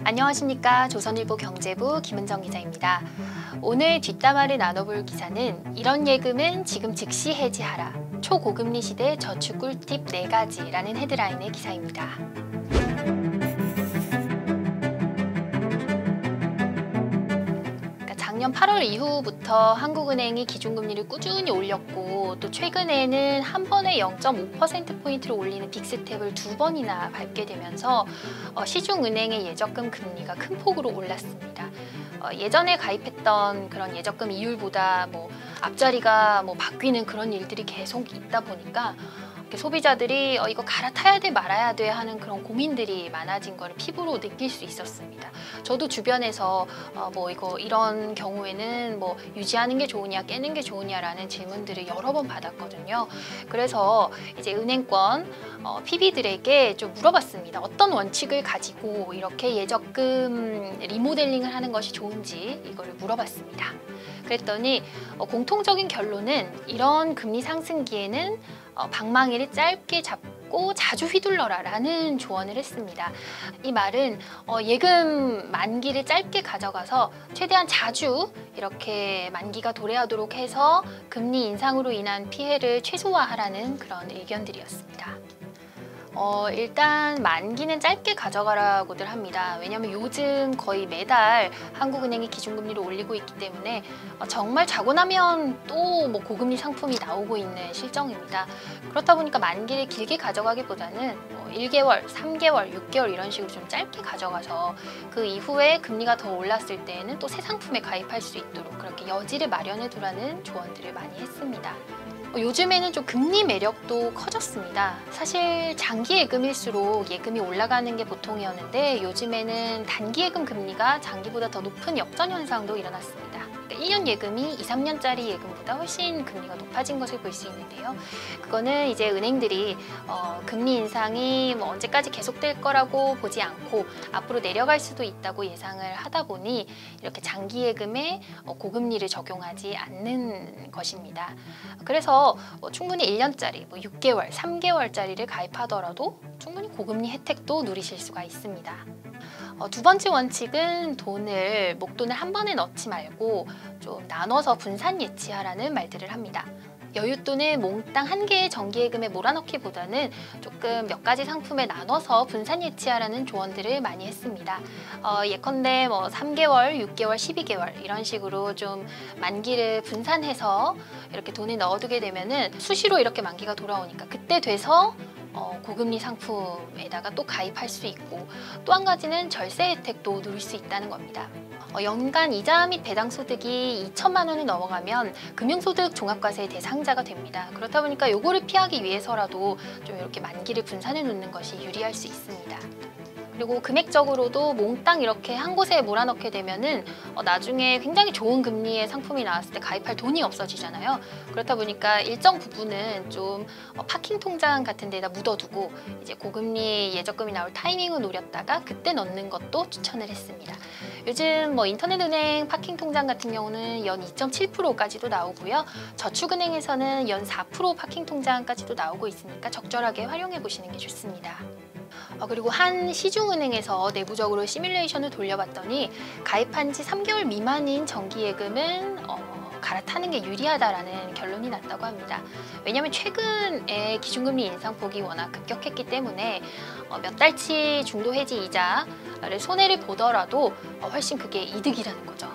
안녕하십니까. 조선일보 경제부 김은정 기자입니다. 오늘 뒷담화를 나눠볼 기사는 이런 예금은 지금 즉시 해지하라. 초고금리 시대 저축 꿀팁 4가지라는 헤드라인의 기사입니다. 작년 8월 이후부터 한국은행이 기준금리를 꾸준히 올렸고 또 최근에는 한 번에 0.5%포인트를 올리는 빅스텝을 2번이나 밟게 되면서 시중은행의 예적금 금리가 큰 폭으로 올랐습니다. 예전에 가입했던 그런 예적금 이율보다 앞자리가 바뀌는 그런 일들이 계속 있다 보니까 소비자들이 이거 갈아타야 돼 말아야 돼 하는 그런 고민들이 많아진 걸 피부로 느낄 수 있었습니다. 저도 주변에서 이런 경우에는 유지하는 게 좋으냐 깨는 게 좋으냐라는 질문들을 여러 번 받았거든요. 그래서 이제 은행권 PB들에게 좀 물어봤습니다. 어떤 원칙을 가지고 이렇게 예적금 리모델링을 하는 것이 좋은지 이거를 물어봤습니다. 그랬더니 공통적인 결론은 이런 금리 상승기에는 방망이를 짧게 잡고 자주 휘둘러라 라는 조언을 했습니다. 이 말은 예금 만기를 짧게 가져가서 최대한 자주 이렇게 만기가 도래하도록 해서 금리 인상으로 인한 피해를 최소화하라는 그런 의견들이었습니다. 일단 만기는 짧게 가져가라고들 합니다. 왜냐하면 요즘 거의 매달 한국은행이 기준금리를 올리고 있기 때문에 정말 자고 나면 또 고금리 상품이 나오고 있는 실정입니다. 그렇다 보니까 만기를 길게 가져가기보다는 1개월, 3개월, 6개월 이런 식으로 좀 짧게 가져가서 그 이후에 금리가 더 올랐을 때에는 또 새 상품에 가입할 수 있도록 그렇게 여지를 마련해 두라는 조언들을 많이 했습니다. 요즘에는 좀 금리 매력도 커졌습니다. 사실 장기 예금일수록 예금이 올라가는 게 보통이었는데 요즘에는 단기 예금 금리가 장기보다 더 높은 역전 현상도 일어났습니다. 1년 예금이 2, 3년짜리 예금보다 훨씬 금리가 높아진 것을 볼 수 있는데요. 그거는 이제 은행들이 금리 인상이 언제까지 계속될 거라고 보지 않고 앞으로 내려갈 수도 있다고 예상을 하다 보니 이렇게 장기 예금에 고금리를 적용하지 않는 것입니다. 그래서 충분히 1년짜리, 6개월, 3개월짜리를 가입하더라도 충분히 고금리 혜택도 누리실 수가 있습니다. 두 번째 원칙은 목돈을 한 번에 넣지 말고 좀 나눠서 분산 예치하라는 말들을 합니다. 여윳돈을 몽땅 한 개의 정기예금에 몰아넣기보다는 조금 몇 가지 상품에 나눠서 분산 예치하라는 조언들을 많이 했습니다. 예컨대 3개월, 6개월, 12개월 이런 식으로 좀 만기를 분산해서 이렇게 돈을 넣어두게 되면은 수시로 이렇게 만기가 돌아오니까 그때 돼서 고금리 상품에다가 또 가입할 수 있고 또 한 가지는 절세 혜택도 누릴 수 있다는 겁니다. 연간 이자 및 배당 소득이 2천만 원을 넘어가면 금융소득 종합과세 대상자가 됩니다. 그렇다 보니까 요거를 피하기 위해서라도 좀 이렇게 만기를 분산해 놓는 것이 유리할 수 있습니다. 그리고 금액적으로도 몽땅 이렇게 한 곳에 몰아넣게 되면은 나중에 굉장히 좋은 금리의 상품이 나왔을 때 가입할 돈이 없어지잖아요. 그렇다 보니까 일정 부분은 좀 파킹 통장 같은 데다 묻어두고 이제 고금리 예적금이 나올 타이밍을 노렸다가 그때 넣는 것도 추천을 했습니다. 요즘 인터넷은행 파킹 통장 같은 경우는 연 2.7%까지도 나오고요. 저축은행에서는 연 4% 파킹 통장까지도 나오고 있으니까 적절하게 활용해 보시는 게 좋습니다. 그리고 한 시중은행에서 내부적으로 시뮬레이션을 돌려봤더니 가입한 지 3개월 미만인 정기예금은 갈아타는 게 유리하다라는 결론이 났다고 합니다. 왜냐하면 최근에 기준금리 인상폭이 워낙 급격했기 때문에 몇 달치 중도 해지 이자를 손해를 보더라도 훨씬 그게 이득이라는 거죠.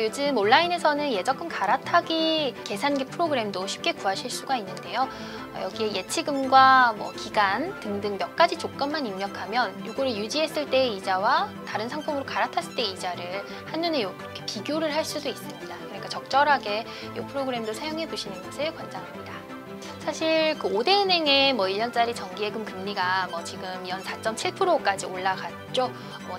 요즘 온라인에서는 예적금 갈아타기 계산기 프로그램도 쉽게 구하실 수가 있는데요. 여기에 예치금과 기간 등등 몇 가지 조건만 입력하면 이거를 유지했을 때의 이자와 다른 상품으로 갈아탔을 때의 이자를 한눈에 이렇게 비교를 할 수도 있습니다. 그러니까 적절하게 이 프로그램도 사용해 보시는 것을 권장합니다. 사실 그 5대 은행의 1년짜리 정기예금 금리가 지금 연 4.7%까지 올라갔죠.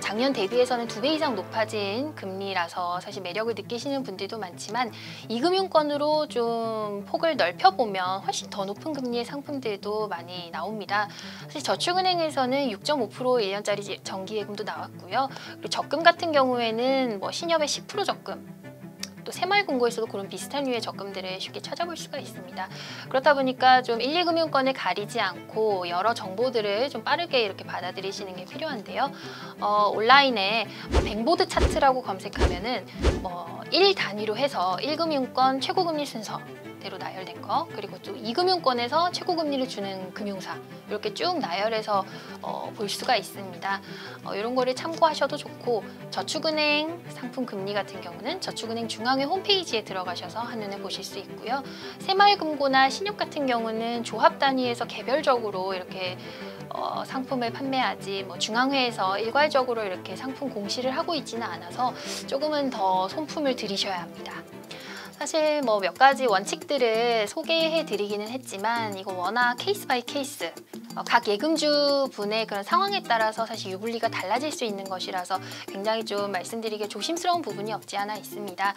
작년 대비해서는 2배 이상 높아진 금리라서 사실 매력을 느끼시는 분들도 많지만 이 금융권으로 좀 폭을 넓혀보면 훨씬 더 높은 금리의 상품들도 많이 나옵니다. 사실 저축은행에서는 6.5% 1년짜리 정기예금도 나왔고요. 그리고 적금 같은 경우에는 신협의 10% 적금 또 새마을금고에서도 그런 비슷한 류의 적금들을 쉽게 찾아볼 수가 있습니다. 그렇다 보니까 좀 1,2금융권을 가리지 않고 여러 정보들을 좀 빠르게 이렇게 받아들이시는 게 필요한데요. 온라인에 뱅보드 차트라고 검색하면은 1 단위로 해서 1금융권 최고금리 순서 대로 나열된 거, 그리고 또 2금융권에서 최고금리를 주는 금융사 이렇게 쭉 나열해서 볼 수가 있습니다. 이런 거를 참고하셔도 좋고, 저축은행 상품 금리 같은 경우는 저축은행 중앙회 홈페이지에 들어가셔서 한눈에 보실 수 있고요. 새마을금고나 신협 같은 경우는 조합 단위에서 개별적으로 이렇게 상품을 판매하지 중앙회에서 일괄적으로 이렇게 상품 공시를 하고 있지는 않아서 조금은 더 손품을 들이셔야 합니다. 사실 몇 가지 원칙들을 소개해 드리기는 했지만 이거 워낙 케이스 바이 케이스, 각 예금주 분의 그런 상황에 따라서 사실 유불리가 달라질 수 있는 것이라서 굉장히 좀 말씀드리기 조심스러운 부분이 없지 않아 있습니다.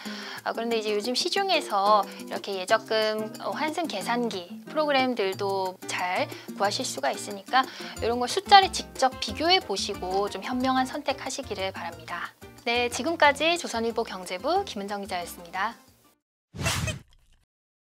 그런데 이제 요즘 시중에서 이렇게 예적금 환승 계산기 프로그램들도 잘 구하실 수가 있으니까 이런 걸 숫자를 직접 비교해 보시고 좀 현명한 선택하시기를 바랍니다. 네, 지금까지 조선일보 경제부 김은정 기자였습니다.